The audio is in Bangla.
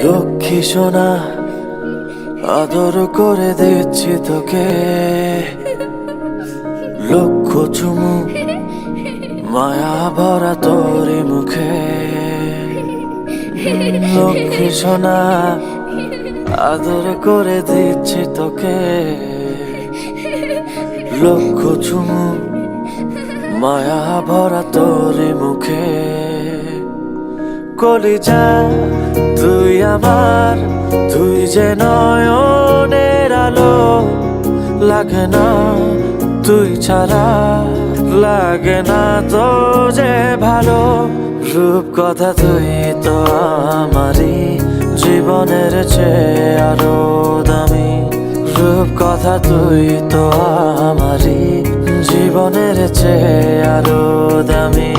লক্ষ্মী সোনা আদর করে দিচ্ছি তোকে, লক্ষ চুমু মায়া ভরা তোরি মুখে। লক্ষ্মী সোনা আদর করে দিচ্ছি তোকে, লক্ষ চুমু মায়া ভরা তোরি মুখে। কলিজা তুই আমার, তুই যে নয়নের আলো, লাগে না তুই ছাড়া, লাগে না তো যে ভালো। রূপ কথা তুই তো আমারই জীবনের চেয়ে আরো দামি, রূপ কথা তুই তো আমারই জীবনের চেয়ে আরো দামি।